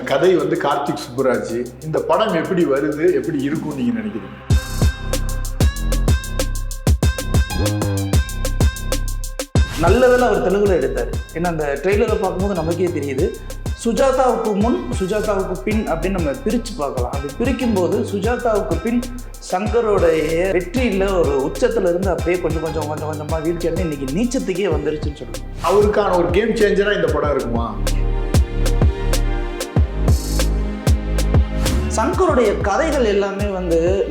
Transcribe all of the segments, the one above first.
கதை வந்து கார்த்திக் சுப்புராஜ். இந்த படம் எப்படி வருது, எப்படி இருக்கும்னு நீங்க நினைக்கிறீங்க? நல்லதில் அவர் தெலுங்குல எடுத்தார். ஏன்னா அந்த ட்ரெய்லரை பார்க்கும்போது நமக்கே தெரியுது, சுஜாதாவுக்கு முன் சுஜாதாவுக்கு பின் அப்படின்னு நம்ம பிரித்து பார்க்கலாம். அப்படி பிரிக்கும்போது சுஜாதாவுக்கு பின் சங்கரோடைய வெற்றியில் ஒரு உச்சத்தில் இருந்து அப்படியே கொஞ்சம் கொஞ்சமாக வீழ்ச்சி அடைந்து இன்னைக்கு நீச்சத்துக்கே வந்துருச்சுன்னு சொல்லுவோம். அவருக்கான ஒரு கேம் சேஞ்சராக இந்த படம் இருக்குமா? சங்கருடைய கதைகள் எல்லாமே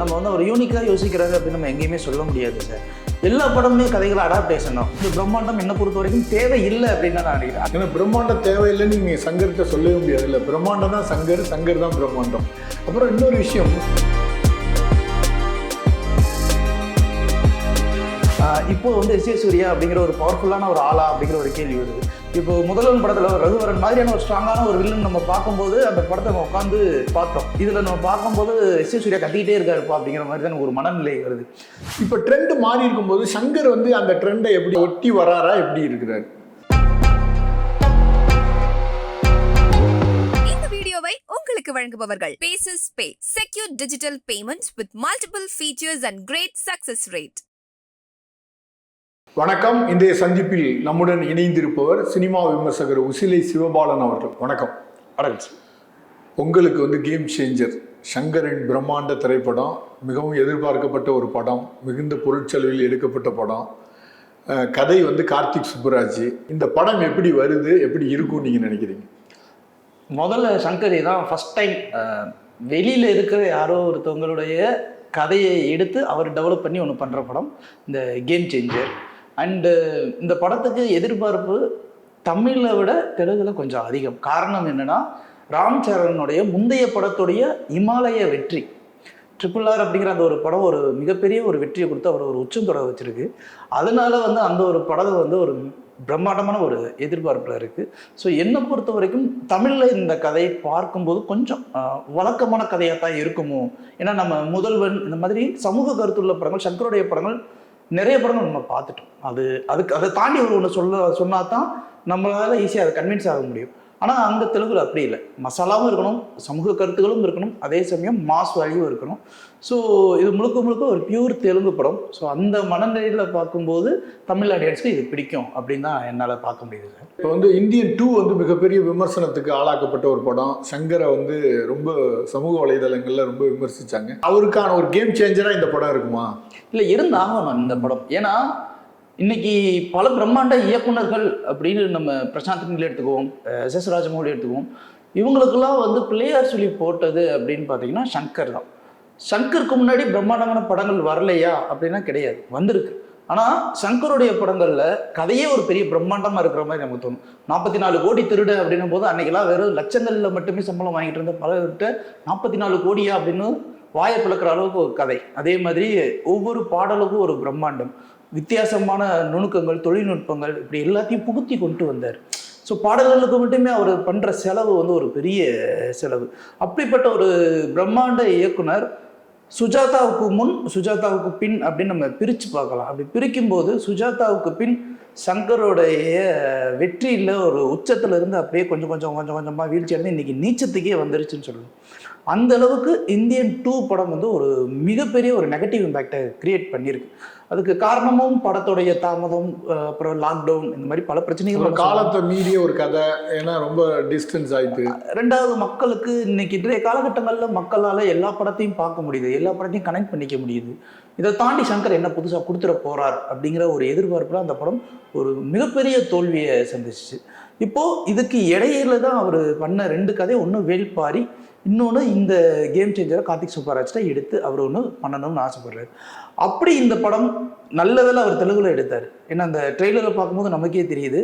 நம்ம ஒரு யூனிக்காக யோசிக்கிறாங்க அப்படின்னு நம்ம எங்கேயுமே சொல்ல முடியாது சார். எல்லா படமுமே கதைகள் அடாப்டேஷன் தான். இந்த பிரம்மாண்டம் என்ன பொறுத்த வரைக்கும் தேவை இல்லை அப்படின்னு நான் நினைக்கிறேன். ஏன்னா பிரம்மாண்டம் தேவையில்லைன்னு நீங்கள் சங்கர்கிட்ட சொல்லவே முடியாது. இல்லை, பிரம்மாண்டம் தான் சங்கர், சங்கர் தான் பிரம்மாண்டம். அப்புறம் இன்னொரு விஷயம், இப்போ எஸ் ஏ சூர்யா அப்படிங்கிற ஒரு பவர்ஃபுல்லான ஒரு ஆளா அப்படிங்கிற ஒரு கேள்வி வருது. இப்போ முதல்வன் படத்தில் ரகுவரன் மாதிரியான ஒரு ஸ்ட்ராங்கான ஒரு வில்லன் நம்ம பார்க்கும்போது அந்த படத்தை நம்ம உட்காந்து பார்த்தோம். இதில் நம்ம பார்க்கும்போது எஸ் ஏ சூர்யா கத்திக்கிட்டே இருக்காருப்பா அப்படிங்கிற மாதிரி தான் ஒரு மனநிலை வருது. இப்போ ட்ரெண்ட் மாறி இருக்கும்போது சங்கர் அந்த ட்ரெண்டை எப்படி ஒட்டி வராரா, எப்படி இருக்கிறாரு? இந்த வீடியோவை உங்களுக்கு வழங்குபவர்கள் பேசஸ் pay, secure digital payments with multiple features and great success rate. வணக்கம். இன்றைய சந்திப்பில் நம்முடன் இணைந்திருப்பவர் சினிமா விமர்சகர் உசிலை சிவபாலன் அவர்கள். வணக்கம். வணக்கம். உங்களுக்கு கேம் சேஞ்சர், சங்கரின் பிரம்மாண்ட திரைப்படம், மிகவும் எதிர்பார்க்கப்பட்ட ஒரு படம், மிகுந்த பொருட்செலவில் எடுக்கப்பட்ட படம், கதை கார்த்திக் சுப்புராஜ். இந்த படம் எப்படி வருது, எப்படி இருக்கும்னு நீங்கள் நினைக்கிறீங்க? முதல்ல சங்கரி தான் ஃபஸ்ட் டைம் வெளியில் இருக்கிற யாரோ ஒருத்தவங்களுடைய கதையை எடுத்து அவர் டெவலப் பண்ணி ஒன்று பண்ணுற படம் இந்த கேம் சேஞ்சர். அண்டு இந்த படத்துக்கு எதிர்பார்ப்பு தமிழை விட தெலுங்கில் கொஞ்சம் அதிகம். காரணம் என்னென்னா, ராம் சரணுடைய முந்தைய படத்துடைய இமாலய வெற்றி, RRR அப்படிங்கிற அந்த ஒரு படம் ஒரு மிகப்பெரிய ஒரு வெற்றியை கொடுத்து அவர் ஒரு உச்சந்தொட வச்சுருக்கு. அதனால அந்த ஒரு படம் ஒரு பிரம்மாண்டமான ஒரு எதிர்பார்ப்பில் இருக்குது. ஸோ என்னை பொறுத்த வரைக்கும் தமிழில் இந்த கதையை பார்க்கும்போது கொஞ்சம் வழக்கமான கதையாக தான் இருக்குமோ. ஏன்னா நம்ம முதல்வன் இந்த மாதிரி சமூக கருத்துள்ள படங்கள், சங்கருடைய படங்கள் நிறைய படங்கள் நம்ம பார்த்துட்டோம். அதை தாண்டி ஒன்று சொன்னா தான் நம்மளால ஈஸியாக அதை கன்வின்ஸ் ஆக முடியும். ஆனால் அங்கே தெலுங்குல அப்படி இல்லை. மசாலாவும் இருக்கணும், சமூக கருத்துக்களும் இருக்கணும், அதே சமயம் மாஸ் வேல்யூவும் இருக்கணும். ஸோ இது முழுக்க ஒரு பியூர் தெலுங்கு படம். ஸோ அந்த மனநிலையில் பார்க்கும்போது தமிழ் ஆடியன்ஸ்க்கு இது பிடிக்கும் அப்படின்னு தான் என்னால் பார்க்க முடியுது சார். இப்போ இந்தியன் 2 மிகப்பெரிய விமர்சனத்துக்கு ஆளாக்கப்பட்ட ஒரு படம். சங்கரை ரொம்ப சமூக வலைதளங்களில் ரொம்ப விமர்சித்தாங்க. அவருக்கான ஒரு கேம் சேஞ்சராக இந்த படம் இருக்குமா? இல்லை, இருந்தாகணும் இந்த படம். ஏன்னா இன்னைக்கு பல பிரம்மாண்ட இயக்குனர்கள் அப்படின்னு நம்ம பிரசாந்த் நீல் எடுத்துக்குவோம், எஸ் ராஜமௌலி எடுத்துக்குவோம். இவங்களுக்கெல்லாம் பிள்ளையார் சொல்லி போட்டது அப்படின்னு பார்த்தீங்கன்னா சங்கர் தான். சங்கருக்கு முன்னாடி பிரம்மாண்டமான படங்கள் வரலையா அப்படின்னா கிடையாது, வந்திருக்கு. ஆனால் சங்கருடைய படங்களில் கதையே ஒரு பெரிய பிரம்மாண்டமாக இருக்கிற மாதிரி நமக்கு தோணும். 44 கோடி திருடு அப்படின்னும் போது அன்னைக்கெல்லாம் வெறும் லட்சங்களில் மட்டுமே சம்பளம் வாங்கிட்டு இருந்த பலர்கிட்ட 44 கோடியா அப்படின்னு வாயை பிளக்கிற அளவுக்கு ஒரு கதை. அதே மாதிரி ஒவ்வொரு பாடலுக்கும் ஒரு பிரம்மாண்டம், வித்தியாசமான நுணுக்கங்கள், தொழில்நுட்பங்கள், இப்படி எல்லாத்தையும் புகுத்தி கொண்டு வந்தார். ஸோ பாடல்களுக்கு மட்டுமே அவர் பண்ணுற செலவு ஒரு பெரிய செலவு. அப்படிப்பட்ட ஒரு பிரம்மாண்ட இயக்குனர் சுஜாதாவுக்கு முன் சுஜாதாவுக்கு பின் அப்படின்னு நம்ம பிரித்து பார்க்கலாம். அப்படி பிரிக்கும்போது சுஜாதாவுக்கு பின் சங்கரோடைய வெற்றியில் ஒரு உச்சத்தில் இருந்து அப்படியே கொஞ்சம் கொஞ்சமாக வீழ்ச்சி அடைந்து இன்னைக்கு நீச்சத்துக்கே வந்துருச்சுன்னு சொல்லுவோம். அந்த அளவுக்கு இந்தியன் 2 படம் ஒரு மிகப்பெரிய ஒரு நெகட்டிவ் இம்பேக்டை கிரியேட் பண்ணியிருக்கு. அதுக்கு காரணமும் படத்துடைய தாமதம், அப்புறம் லாக்டவுன், இந்த மாதிரி பல பிரச்சனைகள், காலத்தை மீறிய ஒரு கதை. ஏன்னா ரொம்ப டிஸ்டன்ஸ் ஆயிட்டு. ரெண்டாவது, மக்களுக்கு இன்னைக்கு இன்றைய காலகட்டங்களில் மக்களால் எல்லா படத்தையும் பார்க்க முடியுது, எல்லா படத்தையும் கனெக்ட் பண்ணிக்க முடியுது. இதை தாண்டி சங்கர் என்ன புதுசாக கொடுத்துட போறார் அப்படிங்கிற ஒரு எதிர்பார்ப்பில் அந்த படம் ஒரு மிகப்பெரிய தோல்வியை சந்திச்சிச்சு. இப்போது இதுக்கு இடையில தான் அவர் பண்ண 2 கதை, ஒன்று வேல்பாரி, இன்னொன்று இந்த கேம் சேஞ்சரை கார்த்திக் சுப்பராஜ்ட எடுத்து அவர் ஒன்று பண்ணணும்னு ஆசைப்படுறாரு. அப்படி இந்த படம் நல்லதில் அவர் தெலுங்குல எடுத்தார். ஏன்னா அந்த ட்ரெய்லரை பார்க்கும்போது நமக்கே தெரியுது,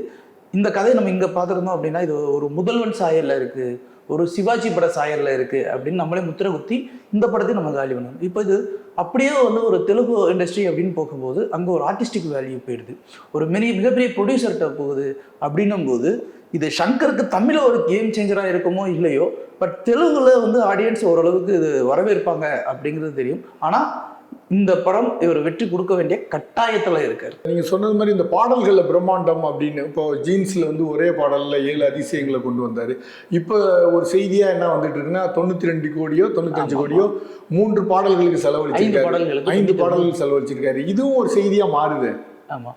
இந்த கதையை நம்ம இங்கே பார்த்துருந்தோம் அப்படின்னா இது ஒரு முதல்வன் சாயலில் இருக்குது, ஒரு சிவாஜி பட சாயலில் இருக்குது அப்படின்னு நம்மளே முத்திரை குத்தி இந்த படத்தையும் நம்ம காலி பண்ணணும். இப்போ இது அப்படியே ஒரு தெலுங்கு இண்டஸ்ட்ரி அப்படின்னு போகும்போது அங்கே ஒரு ஆர்டிஸ்டிக் வேல்யூ போயிடுது, ஒரு மிகப்பெரிய ப்ரொடியூசர்கிட்ட போகுது. அப்படின்னும் போது இது சங்கருக்கு தமிழில் ஒரு கேம் சேஞ்சராக இருக்குமோ இல்லையோ, பட் தெலுங்குல ஆடியன்ஸ் ஓரளவுக்கு இது வரவேற்பாங்க அப்படிங்கிறது தெரியும். ஆனால் இந்த படம் இவர் வெற்றி கொடுக்க வேண்டிய கட்டாயத்தில் இருக்காரு. நீங்க சொன்னது மாதிரி இந்த பாடல்கள்ல பிரம்மாண்டம் அப்படின்னு இப்போ ஜீன்ஸ்ல வந்து ஒரே பாடல்ல 7 அதிசயங்களை கொண்டு வந்தாரு. இப்போ ஒரு செய்தியா என்ன வந்துட்டு இருக்குன்னா 92 கோடியோ 95 கோடியோ 3 பாடல்களுக்கு செலவழிச்சிருக்காரு, 5 பாடல்களுக்கு செலவழிச்சிருக்காரு. இதுவும் ஒரு செய்தியா மாறுது. ஆமா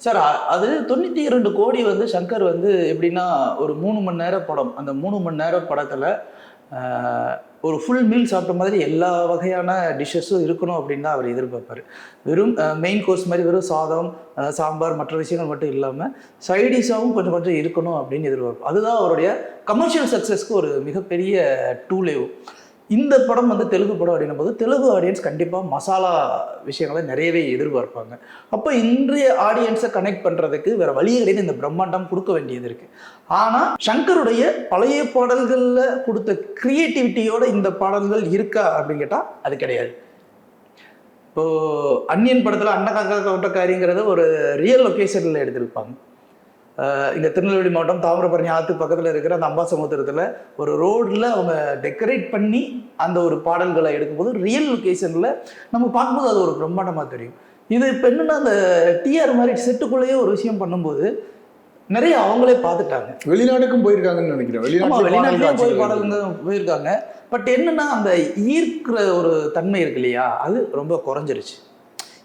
சார், அது 92 கோடி வந்து சங்கர் வந்து எப்படின்னா ஒரு 3 மணி நேர படம், அந்த 3 மணி நேர படத்துல ஒரு ஃபுல் மீல் சாப்பிட்ட மாதிரி எல்லா வகையான டிஷ்ஷஸும் இருக்கணும் அப்படின்னு தான் அவர் எதிர்பார்ப்பார். வெறும் மெயின் கோர்ஸ் மாதிரி வெறும் சாதம், சாம்பார், மற்ற விஷயங்கள் மட்டும் இல்லாமல் சைடிஷாகவும் கொஞ்சம் கொஞ்சம் இருக்கணும் அப்படின்னு எதிர்பார்ப்பார். அதுதான் அவருடைய கமர்ஷியல் சக்ஸஸ்க்கு ஒரு மிகப்பெரிய டூலேவ். இந்த படம் வந்து தெலுங்கு படம் அப்படின்னும் போது தெலுங்கு ஆடியன்ஸ் கண்டிப்பாக மசாலா விஷயங்களை நிறையவே எதிர்பார்ப்பாங்க. அப்போ இன்றைய ஆடியன்ஸை கனெக்ட் பண்ணுறதுக்கு வேறு வழி கிடையாது, இந்த பிரம்மாண்டம் கொடுக்க வேண்டியது இருக்குது. ஆனால் சங்கருடைய பழைய பாடல்களில் கொடுத்த க்ரியேட்டிவிட்டியோட இந்த பாடல்கள் இருக்கா அப்படின்னு கேட்டால் அது கிடையாது. இப்போது அந்நியன் படத்தில் அண்ணகாக்கா கவுண்டக்காரிங்கிறத ஒரு ரியல் லொக்கேஷனில் எடுத்திருப்பாங்க. இங்கே திருநெல்வேலி மாவட்டம் தாமிரபரணி ஆற்றுக்கு பக்கத்தில் இருக்கிற அந்த அம்பாசமுத்திரத்தில் ஒரு ரோடில் அவங்க டெக்கரேட் பண்ணி அந்த ஒரு பாடல்களை எடுக்கும்போது ரியல் லொக்கேஷனில் நம்ம பார்க்கும்போது அது ஒரு பிரம்மாண்டமாக தெரியும். இது இப்போ என்னென்னா அந்த டிஆர் மாதிரி செட்டுக்குள்ளேயே ஒரு விஷயம் பண்ணும்போது நிறைய அவங்களே பார்த்துட்டாங்க. வெளிநாடுக்கும் போயிருக்காங்கன்னு நினைக்கிறேன். வெளிநாட்டுலேயும் போய் பாடல்கள் போயிருக்காங்க. பட் என்னென்னா அந்த ஈர்க்கிற ஒரு தன்மை இருக்கு இல்லையா, அது ரொம்ப குறைஞ்சிருச்சு.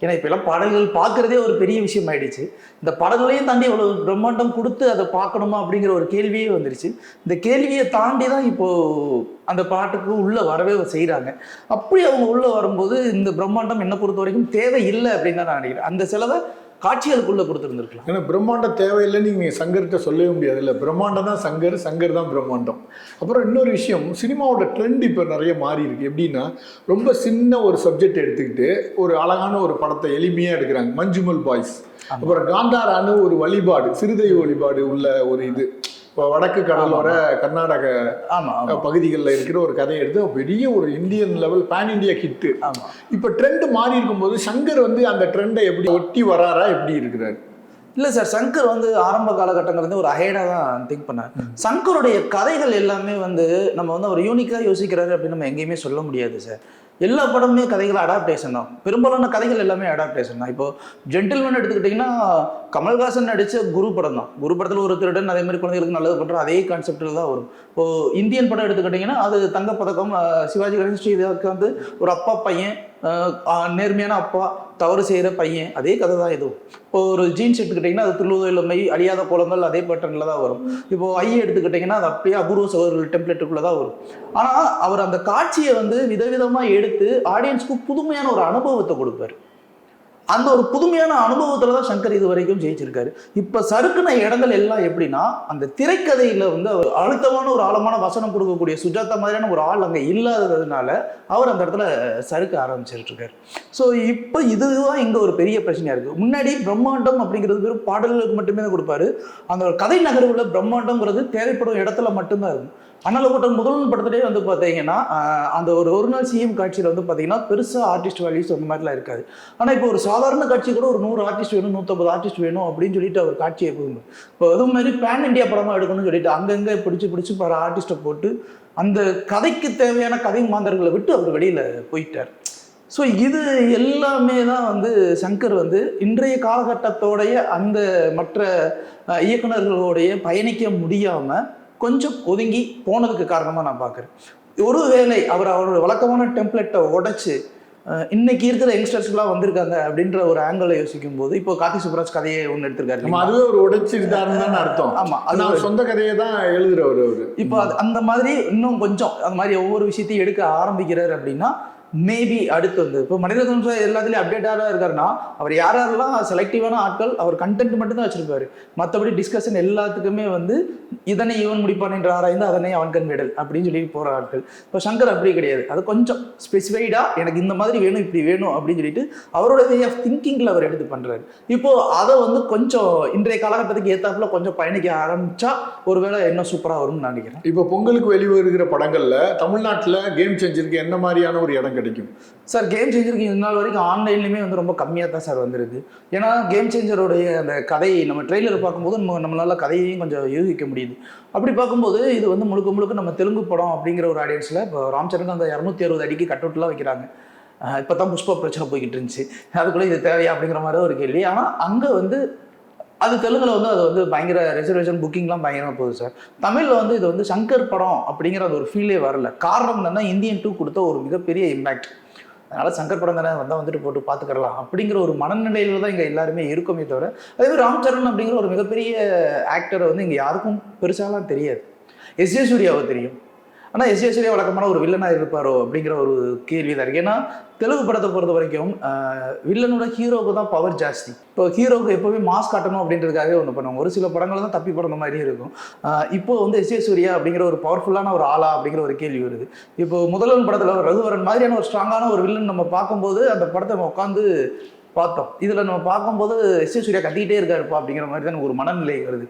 ஏன்னா இப்போ எல்லாம் பாடல்கள் பார்க்குறதே ஒரு பெரிய விஷயம் ஆயிடுச்சு. இந்த பாடல்களையும் தாண்டி அவ்வளோ பிரம்மாண்டம் கொடுத்து அதை பார்க்கணுமா அப்படிங்கிற ஒரு கேள்வியே வந்துருச்சு. இந்த கேள்வியை தாண்டி தான் இப்போது அந்த பாட்டுக்கு உள்ளே வரவே செய்கிறாங்க. அப்படி அவங்க உள்ளே வரும்போது இந்த பிரம்மாண்டம் என்னை பொறுத்த வரைக்கும் தேவை இல்லை அப்படின்னு தான் நான் நினைக்கிறேன். அந்த செலவை காட்சிகளுக்குள்ளே கொடுத்துருந்துருக்கலாம். ஏன்னா பிரம்மாண்டம் தேவையில்லைன்னு நீங்கள் சங்கர்கிட்ட சொல்லவே முடியாது. இல்லை, பிரம்மாண்டம் தான் சங்கர், சங்கர் தான் பிரம்மாண்டம். அப்புறம் இன்னொரு விஷயம், சினிமாவோட ட்ரெண்ட் இப்போ நிறைய மாறி இருக்கு. எப்படின்னா ரொம்ப சின்ன ஒரு சப்ஜெக்ட் எடுத்துக்கிட்டு ஒரு அழகான ஒரு படத்தை எளிமையாக எடுக்கிறாங்க. மஞ்சுமல் பாய்ஸ், அப்புறம் காந்தாரான்னு ஒரு வழிபாடு, சிறுதெய்வ வழிபாடு உள்ள ஒரு இது, இப்போ வடக்கு கடலோர கர்நாடக பகுதிகளில் இருக்கிற ஒரு கதையை எடுத்து பெரிய ஒரு Indian level pan India hit. இப்போ ட்ரெண்ட் மாறி இருக்கும்போது சங்கர் வந்து அந்த ட்ரெண்டை எப்படி ஒட்டி வராரா, எப்படி இருக்கிறாரு? இல்லை சார், சங்கர் வந்து ஆரம்ப காலகட்டங்கள் வந்து ஒரு அஹேடாக தான் திங்க் பண்ணார். சங்கருடைய கதைகள் எல்லாமே வந்து நம்ம வந்து அவர் யூனிக்காக யோசிக்கிறாரு அப்படின்னு நம்ம எங்கேயுமே சொல்ல முடியாது சார். எல்லா படமுமே கதைகள் அடாப்டேஷன் தான். பெரும்பாலான கதைகள் எல்லாமே அடாப்டேஷன் தான். இப்போ ஜென்டில்மேன் எடுத்துக்கிட்டிங்கன்னா கமல்ஹாசன் நடித்த குரு படம் தான். குரு படத்தில் ஒரு திருடன் அதே மாதிரி குழந்தைகளுக்கு நல்லது பண்ணுற அதே கான்செப்டில் தான் வரும். இப்போது இந்தியன் படம் எடுத்துக்கிட்டிங்கன்னா அது தங்கப்பதக்கம், சிவாஜி கணேசன் ஸ்ரீதேவிக்கு ஒரு அப்பா பையன், நேர்மையான அப்பா, தவறு செய்கிற பையன், அதே கதை தான் இதுவும். இப்போ ஒரு ஜீன்ஸ் எடுத்துக்கிட்டிங்கன்னா அது திருளுதலை அழியாத கோலங்கள் அதே பேட்டர்னில் தான் வரும். இப்போது ஐயை எடுத்துக்கிட்டிங்கன்னா அது அப்படியே அபூர்வ சகோதரர்கள் டெம்ப்ளேட்டுக்குள்ளே தான் வரும். ஆனால் அவர் அந்த காட்சியை வந்து விதவிதமாக எடுத்து ஆடியன்ஸ்க்கு புதுமையான ஒரு அனுபவத்தை கொடுப்பார். அந்த ஒரு புதுமையான அனுபவத்தில் தான் சங்கர் இது வரைக்கும் ஜெயிச்சிருக்காரு. இப்போ சறுக்குன இடங்கள் எல்லாம் எப்படின்னா அந்த திரைக்கதையில் வந்து அவர் அழுத்தமான ஒரு ஆழமான வசனம் கொடுக்கக்கூடிய சுஜாதா மாதிரியான ஒரு ஆள் அங்கே இல்லாததுனால அவர் அந்த இடத்துல சறுக்க ஆரம்பிச்சிட்டு இருக்காரு. ஸோ இப்போ இதுதான் இங்கே ஒரு பெரிய பிரச்சனையாக இருக்குது. முன்னாடி பிரம்மாண்டம் அப்படிங்கிறது வெறும் பாடல்களுக்கு மட்டுமே தான் கொடுப்பாரு. அந்த கதை நகர்வுல பிரம்மாண்டம்ங்கிறது தேவைப்படும் இடத்துல மட்டும்தான் இருக்கும். அண்ணலகோட்டம் முதல் படத்திலே வந்து பார்த்தீங்கன்னா அந்த ஒரு நாள் சிஎம் காட்சியில் வந்து பார்த்தீங்கன்னா பெருசாக ஆர்டிஸ்ட் வேல்யூஸ் அந்த மாதிரிலாம் இருக்காது. ஆனால் இப்போ ஒரு சாதாரண காட்சி கூட ஒரு 100 ஆர்டிஸ்ட் வேணும், 150 ஆர்டிஸ்ட் வேணும் அப்படின்னு சொல்லிட்டு அவர் காட்சியை போகுது. இப்போ அது மாதிரி பேன் இண்டியா படமாக எடுக்கணும்னு சொல்லிட்டு அங்கங்கே பிடிச்சி பல ஆர்டிஸ்ட்டை போட்டு அந்த கதைக்கு தேவையான கதை மாந்தர்களை விட்டு அவர் வெளியில் போயிட்டார். ஸோ இது எல்லாமே தான் வந்து சங்கர் வந்து இன்றைய காலகட்டத்தோடைய அந்த மற்ற இயக்குநர்களோடைய பயணிக்க முடியாமல் கொஞ்சம் ஒதுங்கி போனதுக்கு காரணமாக நான் பார்க்குறேன். ஒருவேளை அவரோட வழக்கமான டெம்ப்ளேட்டை உடைச்சு இன்னைக்கு இருக்கிற யங்ஸ்டர்ஸ்லாம் வந்திருக்காங்க அப்படின்ற ஒரு ஆங்கிள் யோசிக்கும் போது இப்போ கார்த்திக் சுப்ராஜ் கதையை ஒன்று எடுத்திருக்காரு. அதுவே ஒரு உடைச்சிருந்தாருன்னு அர்த்தம். ஆமா, அது சொந்த கதையை தான் எழுதுறவர் அவரு. இப்போ அந்த மாதிரி இன்னும் கொஞ்சம் அந்த மாதிரி ஒவ்வொரு விஷயத்தையும் எடுக்க ஆரம்பிக்கிறார் அப்படின்னா மேபி அடுத்து வந்து இப்போ மனிதன் எல்லாத்துலேயும் அப்டேட்டாக இருக்காருன்னா அவர் யாரெல்லாம் செலக்டிவான ஆட்கள் அவர் கண்டென்ட் மட்டும் தான் வச்சிருப்பாரு. மற்றபடி டிஸ்கஷன் எல்லாத்துக்குமே வந்து இதனை இவன் முடிப்பான் என்று ஆராய்ந்து அதனை அவன் கண் விடல் அப்படின்னு சொல்லி போகிற ஆட்கள். இப்போ சங்கர் அப்படி கிடையாது. அது கொஞ்சம் ஸ்பெசிஃபைடாக எனக்கு இந்த மாதிரி வேணும், இப்படி வேணும் அப்படின்னு சொல்லிட்டு அவரோட வே ஆஃப் திங்கிங்கில் அவர் எடுத்து பண்ணுறாரு. இப்போது அதை வந்து கொஞ்சம் இன்றைய காலகட்டத்துக்கு ஏற்றாப்புல கொஞ்சம் பயணிக்க ஆரம்பித்தா ஒருவேளை இன்னும் சூப்பராக வரும்னு நான் நினைக்கிறேன். இப்போ பொங்கலுக்கு வெளிவருகிற படங்களில் தமிழ்நாட்டில் கேம் சேஞ்சருக்கு என்ன மாதிரியான ஒரு இடம் கிடைக்கும் சார்? கேம் சேஞ்சருக்கு இந்த நாள் வரைக்கும் ஆன்லைன்லையுமே வந்து ரொம்ப கம்மியாக தான் சார் வந்துருக்கு. ஏன்னா கேம் சேஞ்சருடைய அந்த கதையை நம்ம ட்ரெய்லர் பார்க்கும்போது நம்மளால கதையையும் கொஞ்சம் யூகிக்க முடியுது. அப்படி பார்க்கும்போது இது வந்து முழுக்க நம்ம தெலுங்கு படம் அப்படிங்கிற ஒரு ஆடியன்ஸில் இப்போ ராம்சரனுக்கு அந்த 260 அடிக்கு கட் அவுட்லாம் வைக்கிறாங்க. இப்போ தான் புஷ்பா பிரச்சனை போய்கிட்டு இருந்துச்சு, அதுக்குள்ளே இது தேவையா அப்படிங்கிற மாதிரி ஒரு கேள்வி. ஆனால் அங்கே வந்து அது தெலுங்குல வந்து அது வந்து பயங்கர ரிசர்வேஷன் புக்கிங்லாம் பயங்கரமாக போகுது சார். தமிழில் வந்து இது வந்து சங்கர் படம் அப்படிங்கிற அது ஒரு ஃபீலே வரல. காரணம் என்னன்னா இந்தியன் 2 கொடுத்த ஒரு மிகப்பெரிய இம்பேக்ட். அதனால் சங்கர் படம் தானே வந்தால் வந்துட்டு போட்டு பார்த்துக்கலாம் அப்படிங்கிற ஒரு மனநிலையில் தான் இங்கே எல்லாருமே இருக்குமே தவிர, அதேமாதிரி ராம் சரண் அப்படிங்கிற ஒரு மிகப்பெரிய ஆக்டரை வந்து இங்கே யாருக்கும் பெருசாலாம் தெரியாது. எஸ்.ஜே. சூர்யாவை தெரியும். ஆனால் எஸ்.ஜே. சூர்யா வழக்கமான ஒரு வில்லனாக இருப்பாரோ அப்படிங்கிற ஒரு கேள்வி தான் இருக்குது. ஏன்னா தெலுங்கு படத்தை பொறுத்த வரைக்கும் வில்லனோட ஹீரோவுக்கு தான் பவர் ஜாஸ்தி. இப்போ ஹீரோவுக்கு எப்போவுமே மாஸ் காட்டணும் அப்படின்றதுக்காகவே ஒன்று பண்ணுவாங்க. ஒரு சில படங்கள் தான் தப்பி படம் மாதிரி இருக்கும். இப்போ வந்து எஸ்.ஜே. சூர்யா அப்படிங்கிற ஒரு பவர்ஃபுல்லான ஒரு ஆளா அப்படிங்கிற ஒரு கேள்வி வருது. இப்போ முதல்வன் படத்தில் ரகுவரன் மாதிரியான ஒரு ஸ்ட்ராங்கான ஒரு வில்லன் நம்ம பார்க்கும்போது அந்த படத்தை நம்ம உட்காந்து பார்த்தோம். இதில் நம்ம பார்க்கும்போது எஸ்.ஜே. சூர்யா கத்திக்கிட்டே இருக்காருப்பா அப்படிங்கிற மாதிரி தான் ஒரு மனநிலை வருது.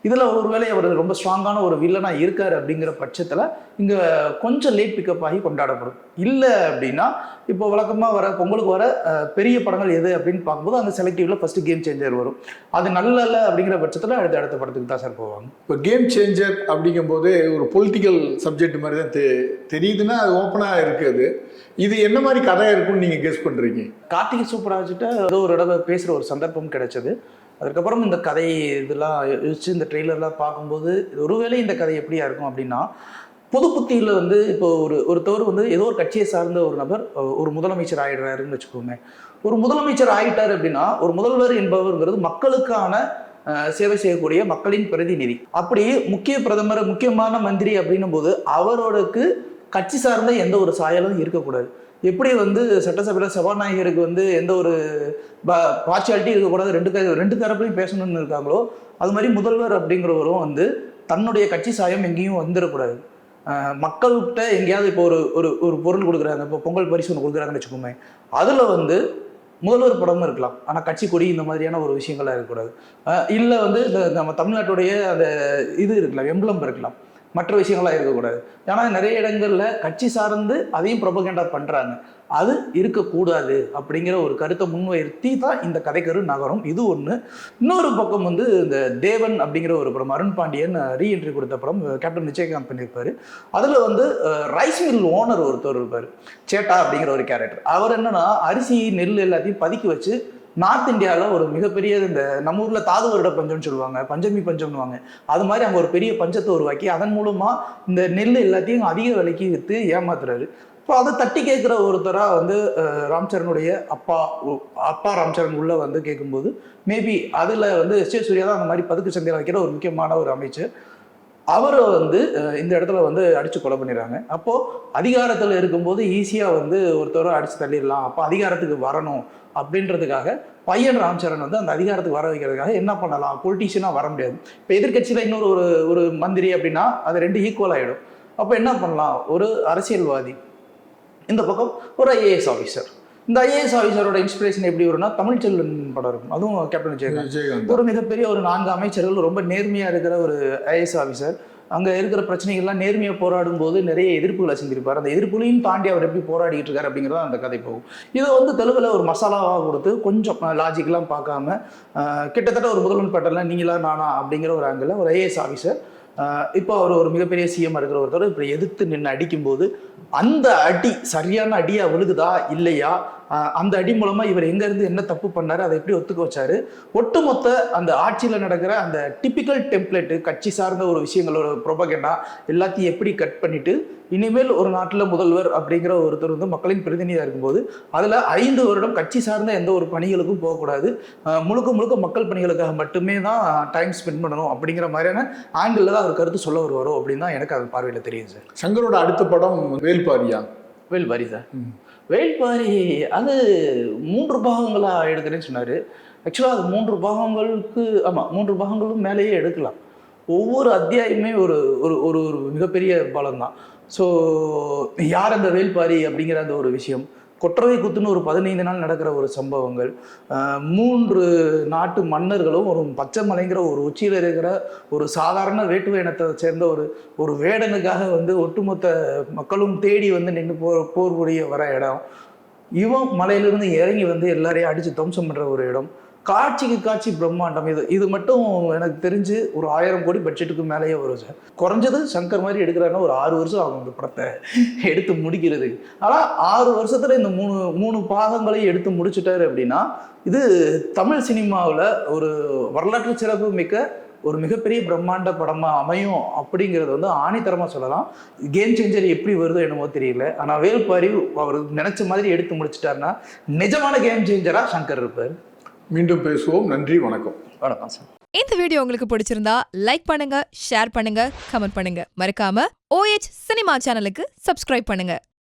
இதில் ஒருவேளை அவர் ரொம்ப ஸ்ட்ராங்கான ஒரு வில்லனாக இருக்கார் அப்படிங்கிற பட்சத்தில் இங்கே கொஞ்சம் லேட் பிக்கப் ஆகி கொண்டாடப்படும். இல்லை அப்படின்னா இப்போ வழக்கமாக வர பொங்கலுக்கு வர பெரிய படங்கள் எது அப்படின்னு பார்க்கும்போது அந்த செலக்டிவ்ல ஃபஸ்ட்டு கேம் சேஞ்சர் வரும். அது நல்ல அப்படிங்கிற பட்சத்தில் அடுத்த படத்துக்கு தான் சார் போவாங்க. இப்போ கேம் சேஞ்சர் அப்படிங்கும்போது ஒரு பொலிட்டிக்கல் சப்ஜெக்ட் மாதிரி தான் தெரியுதுன்னா அது ஓப்பனாக இருக்குது. இது என்ன மாதிரி கதையாக இருக்குன்னு நீங்கள் கெஸ் பண்ணுறீங்க? கார்த்திகை சூப்பராஜிட்ட ஏதோ ஒரு தடவை பேசுகிற ஒரு சந்தர்ப்பம் கிடைச்சது. அதுக்கப்புறம் இந்த கதை இதெல்லாம் யோசிச்சு இந்த ட்ரெய்லர்லாம் பார்க்கும்போது ஒருவேளை இந்த கதை எப்படியா இருக்கும் அப்படின்னா, பொது புத்தியில் வந்து இப்போ ஒருத்தவர் வந்து ஏதோ ஒரு கட்சியை சார்ந்த ஒரு நபர் ஒரு முதலமைச்சர் ஆகிடுறாருன்னு வச்சுக்கோங்க. ஒரு முதலமைச்சர் ஆகிட்டார் அப்படின்னா ஒரு முதல்வர் என்பவர்ங்கிறது மக்களுக்கான சேவை செய்யக்கூடிய மக்களின் பிரதிநிதி. அப்படி முக்கிய பிரதமர் முக்கியமான மந்திரி அப்படின்னும் போது அவரோடக்கு கட்சி சார்ந்த எந்த ஒரு சாயலும் இருக்கக்கூடாது. எப்படி வந்து சட்டசபையில் சபாநாயகருக்கு வந்து எந்த ஒரு பார்ஷியாலிட்டி இருக்கக்கூடாது, ரெண்டு தரப்புலையும் பேசணும்னு இருக்காங்களோ அது மாதிரி முதல்வர் அப்படிங்கிறவரும் வந்து தன்னுடைய கட்சி சாயம் எங்கேயும் வந்துடக்கூடாது. மக்கள்கிட்ட எங்கேயாவது இப்போ ஒரு பொருள் கொடுக்குறாங்க, இப்போ பொங்கல் பரிசு ஒன்று கொடுக்குறாங்கன்னு வச்சுக்கோமே, அதில் வந்து முதல்வர் படமும் இருக்கலாம், ஆனால் கட்சி கொடி இந்த மாதிரியான ஒரு விஷயங்கள்லாம் இருக்கக்கூடாது. இல்லை வந்து இந்த நம்ம தமிழ்நாட்டுடைய அந்த இது இருக்கலாம், எம்பளம் இருக்கலாம், மற்ற விஷயங்கள்லாம் இருக்கக்கூடாது. ஏன்னா நிறைய இடங்களில் கட்சி சார்ந்து அதையும் ப்ரொபகேண்டா பண்ணுறாங்க. அது இருக்கக்கூடாது அப்படிங்கிற ஒரு கருத்தை முன்வைத்தி தான் இந்த கதைக்கரு நகரம். இது ஒன்று. இன்னொரு பக்கம் வந்து இந்த தேவன் அப்படிங்கிற ஒரு படம், அருண் பாண்டியன் ரீஎன்ட்ரி கொடுத்த படம், கேப்டன் விஜயகாந்த் பண்ணியிருப்பாரு. அதில் வந்து ரைஸ் மில் ஓனர் ஒருத்தர் இருப்பார், சேட்டா அப்படிங்கிற ஒரு கேரக்டர். அவர் என்னன்னா அரிசி நெல் எல்லாத்தையும் பதுக்கி வச்சு நார்த் இந்தியாவில் ஒரு மிகப்பெரிய இந்த நம்ம ஊரில் தாது வருட பஞ்சம்னு சொல்லுவாங்க, பஞ்சமி பஞ்சம்னுவாங்க, அது மாதிரி அங்கே ஒரு பெரிய பஞ்சத்தை உருவாக்கி அதன் மூலமாக இந்த நெல் எல்லாத்தையும் அதிக விலைக்கு விற்று ஏமாத்துறாரு. இப்போ அதை தட்டி கேட்குற ஒருத்தராக வந்து ராம் சரணுடைய அப்பா ராம் சரண் உள்ள வந்து கேட்கும்போது மேபி அதில் வந்து எஸ்.ஜே. சூர்யா தான் அந்த மாதிரி பதுக்கு சந்தையில் வைக்கிற ஒரு முக்கியமான ஒரு அமைச்சர். அவரை வந்து இந்த இடத்துல வந்து அடித்து கொலை பண்ணிடுறாங்க. அப்போது அதிகாரத்தில் இருக்கும்போது ஈஸியாக வந்து ஒருத்தரை அடித்து தள்ளிடலாம், அப்போ அதிகாரத்துக்கு வரணும் அப்படின்றதுக்காக பையன் ராம் சரண் வந்து அந்த அதிகாரத்துக்கு வர வைக்கிறதுக்காக என்ன பண்ணலாம், பொலிட்டீஷியனாக வர முடியாது. இப்போ எதிர்கட்சியில் இன்னொரு ஒரு மந்திரி அப்படின்னா அது ரெண்டு ஈக்குவல் ஆகிடும். அப்போ என்ன பண்ணலாம், ஒரு அரசியல்வாதி, இந்த பக்கம் ஒரு ஐஏஎஸ் ஆஃபீஸர். இந்த ஐஏஎஸ் ஆஃபீஸரோட இன்ஸ்பிரேஷன் எப்படி வரும்னா தமிழ் செல்வன் படம் இருக்கும், அதுவும் கேப்டன் விஜயகாந்த். ஒரு மிகப்பெரிய ஒரு 4 அமைச்சர்கள், ரொம்ப நேர்மையாக இருக்கிற ஒரு ஐஏஎஸ் ஆஃபீஸர். அங்கே இருக்கிற பிரச்சனைகள்லாம் நேர்மையாக போராடும் போது நிறைய எதிர்ப்புகளை செஞ்சிருப்பார். அந்த எதிர்ப்புகளையும் தாண்டி அவர் எப்படி போராடிக்கிட்டு இருக்காரு அப்படிங்கிறத அந்த கதை போகும். இதை வந்து தெலுங்குல ஒரு மசாலாவாக கொடுத்து கொஞ்சம் லாஜிக்கெலாம் பார்க்காம கிட்டத்தட்ட ஒரு முதல்வன் பேட்டர்ல நீங்களா நானா அப்படிங்கிற ஒரு ஆங்கிள் ஒரு ஐஏஎஸ் ஆஃபீஸர் இப்போ அவர் ஒரு மிகப்பெரிய சிஎம் இருக்கிற ஒருத்தர் இப்போ எதிர்த்து நின்று அடிக்கும்போது அந்த அடி சரியான அடியாக விழுகுதா இல்லையா, அந்த அடி மூலமாக இவர் எங்கேருந்து என்ன தப்பு பண்ணார், அதை எப்படி ஒத்துக்க வச்சாரு, ஒட்டுமொத்த அந்த ஆட்சியில் நடக்கிற அந்த டிப்பிக்கல் டெம்ப்ளேட்டு கட்சி சார்ந்த ஒரு விஷயங்களோட ப்ரொபகேண்டா எல்லாத்தையும் எப்படி கட் பண்ணிட்டு இனிமேல் ஒரு நாட்டில் முதல்வர் அப்படிங்கிற ஒருத்தர் வந்து மக்களின் பிரதிநிதியாக இருக்கும்போது அதில் 5 வருடம் கட்சி சார்ந்த எந்த ஒரு பணிகளுக்கும் போகக்கூடாது, முழுக்க மக்கள் பணிகளுக்காக மட்டுமே தான் டைம் ஸ்பெண்ட் பண்ணணும் அப்படிங்கிற மாதிரியான ஆங்கிளில் தான் அவர் கருத்து சொல்ல வருவாரோ அப்படின்னு தான் எனக்கு அது பார்வையில் தெரியும் சார். சங்கரோட அடுத்த படம் வேல்பாரியா? வேல்பாரி சார். வேல்பாரி அது 3 பாகங்களாக எடுக்கிறேன்னு சொன்னார். ஆக்சுவலாக அது 3 பாகங்களுக்கு, ஆமாம் 3 பாகங்களும் மேலேயே எடுக்கலாம். ஒவ்வொரு அத்தியாயமே ஒரு ஒரு ஒரு மிகப்பெரிய பலம் தான். ஸோ யார் அந்த வேல்பாரி அப்படிங்கிற அந்த ஒரு விஷயம், கொற்றவை குத்துன்னு ஒரு 15 நாள் நடக்கிற ஒரு சம்பவங்கள், 3 நாட்டு மன்னர்களும் ஒரு பச்சை மலைங்கிற ஒரு உச்சியில் இருக்கிற ஒரு சாதாரண வேட்டுவ இனத்தை சேர்ந்த ஒரு வேடனுக்காக வந்து ஒட்டுமொத்த மக்களும் தேடி வந்து நின்று போர் புரிய வர இடம், இவன் மலையிலிருந்து இறங்கி வந்து எல்லாரையும் அடித்து துவம்சம் பண்ணுற ஒரு இடம், காட்சிக்கு காட்சி பிரம்மாண்டம். இது மட்டும் எனக்கு தெரிஞ்சு ஒரு 1000 கோடி பட்ஜெட்டுக்கு மேலேயே வரும் சார். குறைஞ்சது சங்கர் மாதிரி எடுக்கிறாருன்னா ஒரு 6 வருஷம் ஆகும் இந்த படத்தை எடுத்து முடிக்கிறது. ஆனால் 6 வருஷத்துல இந்த மூணு பாகங்களையும் எடுத்து முடிச்சுட்டாரு அப்படின்னா இது தமிழ் சினிமாவில் ஒரு வரலாற்று சிறப்பு மிக்க ஒரு மிகப்பெரிய பிரம்மாண்ட படமாக அமையும் அப்படிங்கிறது வந்து ஆணித்தரமாக சொல்லலாம். கேம் சேஞ்சர் எப்படி வருதோ என்னமோ தெரியல. ஆனால் வேல்பாரி அவர் நினைச்ச மாதிரி எடுத்து முடிச்சிட்டாருன்னா நிஜமான கேம் சேஞ்சராக சங்கர் இருப்பார். மீண்டும் பேசுவோம். நன்றி, வணக்கம். வணக்கம் சார். இந்த வீடியோ உங்களுக்கு பிடிச்சிருந்தா லைக் பண்ணுங்க, ஷேர் பண்ணுங்க, கமெண்ட் பண்ணுங்க. மறக்காம OH சினிமா சேனலுக்கு சப்ஸ்கிரைப் பண்ணுங்க.